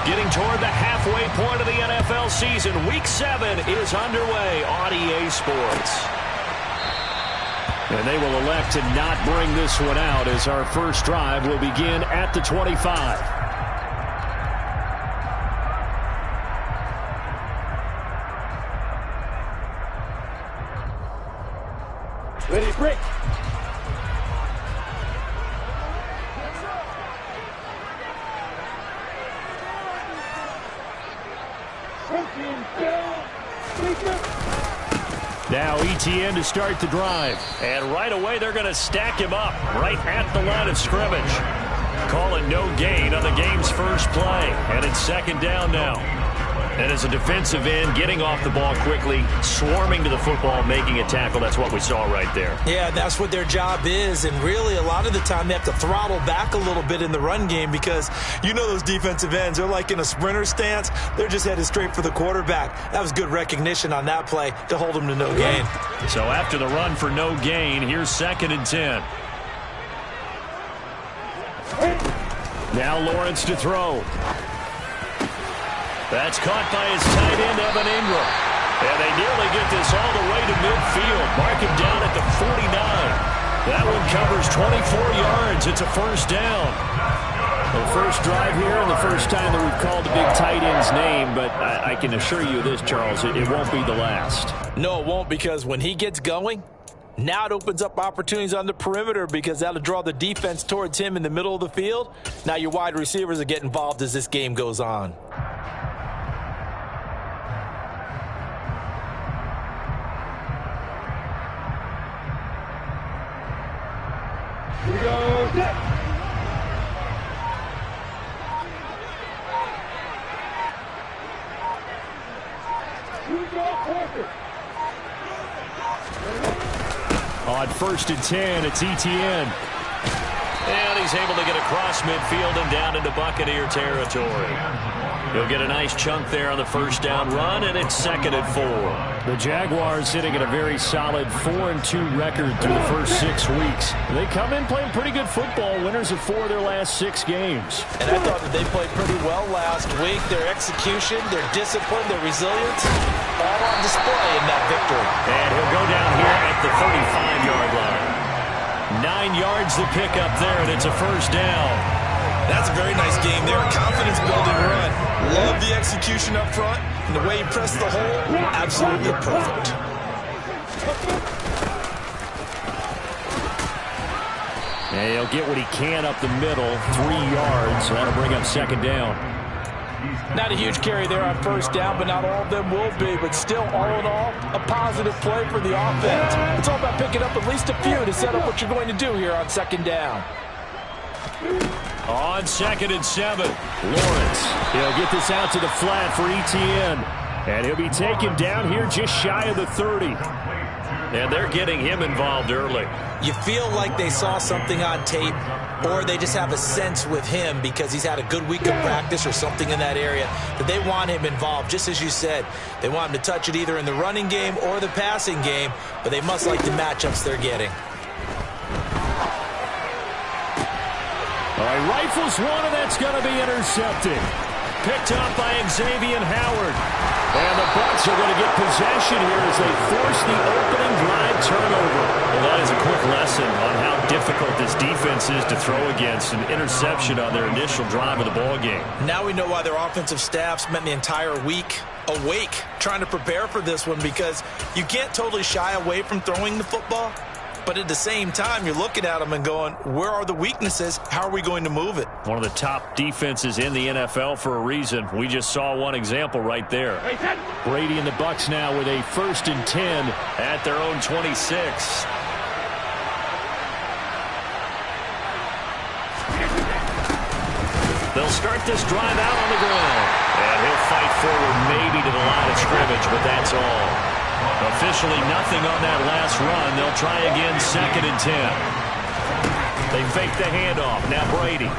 Getting toward the halfway point of the NFL season. Week 7 is underway on EA Sports. And they will elect to not bring this one out as our first drive will begin at the 25. Ready, break. Now ETN to start the drive. And right away they're going to stack him up right at the line of scrimmage. Calling no gain on the game's first play. And it's second down now. And as a defensive end, getting off the ball quickly, swarming to the football, making a tackle. That's what we saw right there. Yeah, that's what their job is. And really, a lot of the time, they have to throttle back a little bit in the run game because you know those defensive ends, they're like in a sprinter stance. They're just headed straight for the quarterback. That was good recognition on that play to hold them to no gain. So after the run for no gain, here's 2nd and 10. Now Lawrence to throw. That's caught by his tight end, Evan Ingram. And they nearly get this all the way to midfield. Mark him down at the 49. That one covers 24 yards. It's a first down. The first drive here and the first time that we've called the big tight end's name, but I can assure you this, Charles, it won't be the last. No, it won't, because when he gets going, now it opens up opportunities on the perimeter because that'll draw the defense towards him in the middle of the field. Now your wide receivers will get involved as this game goes on. On 1st and 10, it's ETN. And he's able to get across midfield and down into Buccaneer territory. He'll get a nice chunk there on the first down run, and it's 2nd and 4. The Jaguars sitting at a very solid 4-2 record through the first 6 weeks. They come in playing pretty good football, winners of 4 of their last 6 games. And I thought that they played pretty well last week. Their execution, their discipline, their resilience, all on display in that victory. And he'll go down here at the 35-yard line. 9 yards to pick up there, and it's a first down. That's a very nice game there. Confidence-building run. Love the execution up front. And the way he pressed the hole, absolutely perfect. And he'll get what he can up the middle, 3 yards. So that'll bring up 2nd down. Not a huge carry there on first down, but not all of them will be. But still, all in all, a positive play for the offense. It's all about picking up at least a few to set up what you're going to do here on 2nd down. On 2nd and 7, Lawrence. He'll get this out to the flat for ETN. And he'll be taken down here just shy of the 30. And they're getting him involved early. You feel like they saw something on tape, or they just have a sense with him because he's had a good week of practice or something in that area that they want him involved. Just as you said, they want him to touch it either in the running game or the passing game, but they must like the matchups they're getting. All right, rifles one, and that's going to be intercepted. Picked up by Xavier Howard. And the Bucs are going to get possession here as they force the opening drive turnover. Well, that is a quick lesson on how difficult this defense is to throw against. An interception on their initial drive of the ball game. Now we know why their offensive staff spent the entire week awake trying to prepare for this one, because you can't totally shy away from throwing the football. But at the same time, you're looking at them and going, where are the weaknesses? How are we going to move it? One of the top defenses in the NFL for a reason. We just saw one example right there. Brady and the Bucs now with a 1st and 10 at their own 26. They'll start this drive out on the ground. And he'll fight forward maybe to the line of scrimmage, but that's all. Officially nothing on that last run. They'll try again, 2nd and 10. They fake the handoff. Now Brady.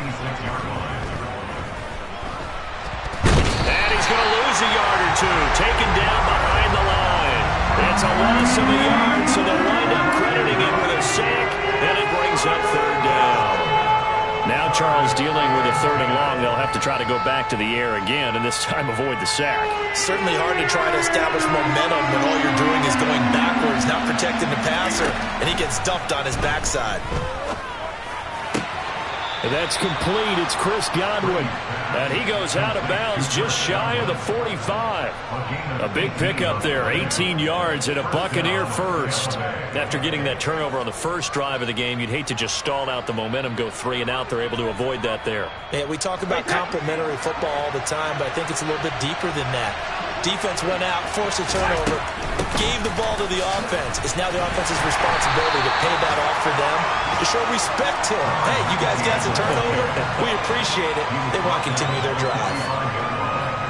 And he's going to lose a yard or two. Taken down behind the line. It's a loss of a yard, so they'll wind up crediting him with a sack, and it brings up 3rd down. Now Charles, dealing with a 3rd and long. They'll have to try to go back to the air again, and this time avoid the sack. Certainly hard to try to establish momentum when all you're doing is going backwards, not protecting the passer, and he gets dumped on his backside. And that's complete. It's Chris Godwin. And he goes out of bounds just shy of the 45. A big pickup there, 18 yards and a Buccaneer first. After getting that turnover on the first drive of the game, you'd hate to just stall out the momentum, go 3 and out. They're able to avoid that there. Yeah, we talk about complementary football all the time, but I think it's a little bit deeper than that. Defense went out, forced a turnover, gave the ball to the offense. It's now the offense's responsibility to pay that off for them, to show respect to them. Hey, you guys got the turnover? We appreciate it. They want to continue their drive.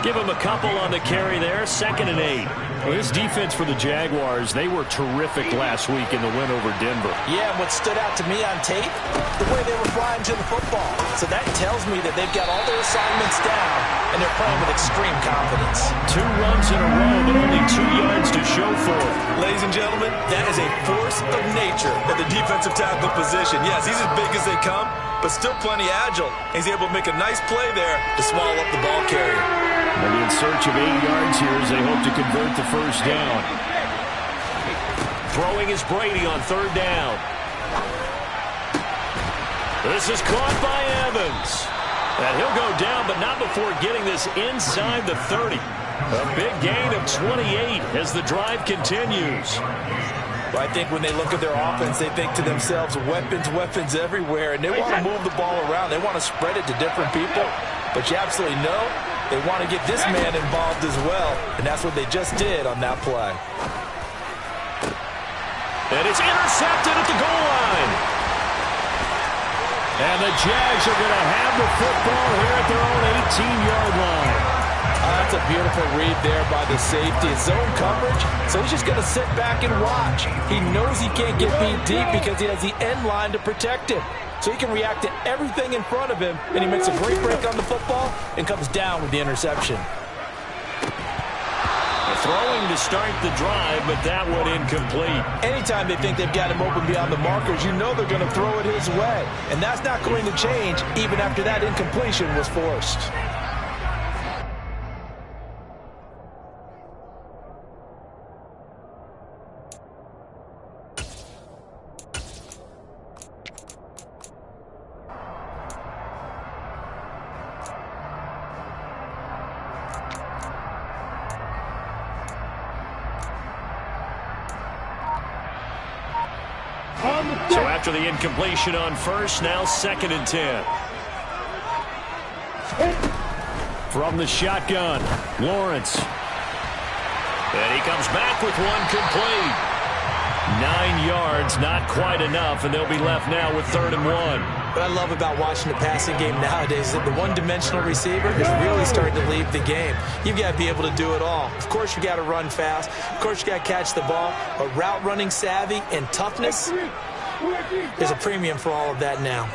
Give them a couple on the carry there, 2nd and 8. Well, this defense for the Jaguars, they were terrific last week in the win over Denver. Yeah, and what stood out to me on tape, the way they were flying to the football. So that tells me that they've got all their assignments down, and they're playing with extreme confidence. 2 runs in a row, but only 2 yards to show for it. Ladies and gentlemen, that is a force of nature at the defensive tackle position. Yes, he's as big as they come, but still plenty agile. He's able to make a nice play there to swallow up the ball carrier. And in search of 8 yards here as they hope to convert the first down. Throwing is Brady on 3rd down. This is caught by Evans. And he'll go down, but not before getting this inside the 30. A big gain of 28 as the drive continues. Well, I think when they look at their offense, they think to themselves, weapons everywhere, and they want to move the ball around. They want to spread it to different people. But you absolutely know they want to get this man involved as well, and that's what they just did on that play. And it's intercepted at the goal line. And the Jags are going to have the football here at their own 18-yard line. That's a beautiful read there by the safety. It's zone coverage, so he's just going to sit back and watch. He knows he can't get beat deep because he has the end line to protect him. So he can react to everything in front of him, and he makes a great break on the football and comes down with the interception. Throwing to start the drive, but that one incomplete. Anytime they think they've got him open beyond the markers, you know they're going to throw it his way. And that's not going to change even after that incompletion was forced. So after the incompletion on first, now 2nd and 10. From the shotgun, Lawrence. And he comes back with one complete. 9 yards, not quite enough, and they'll be left now with 3rd and 1. What I love about watching the passing game nowadays is that the one-dimensional receiver is really starting to leave the game. You've got to be able to do it all. Of course, you got to run fast. Of course, you got to catch the ball. But route running savvy and toughness, there's a premium for all of that now.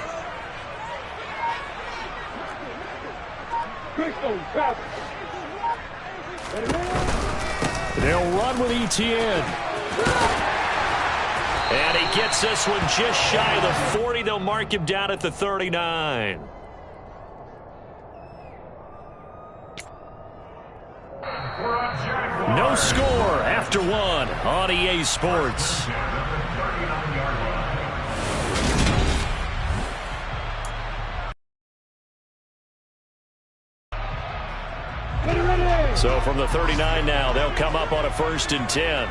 They'll run with ETN. And he gets this one just shy of the 40. They'll mark him down at the 39. No score after 1 on EA Sports. So from the 39 now, they'll come up on a 1st and 10.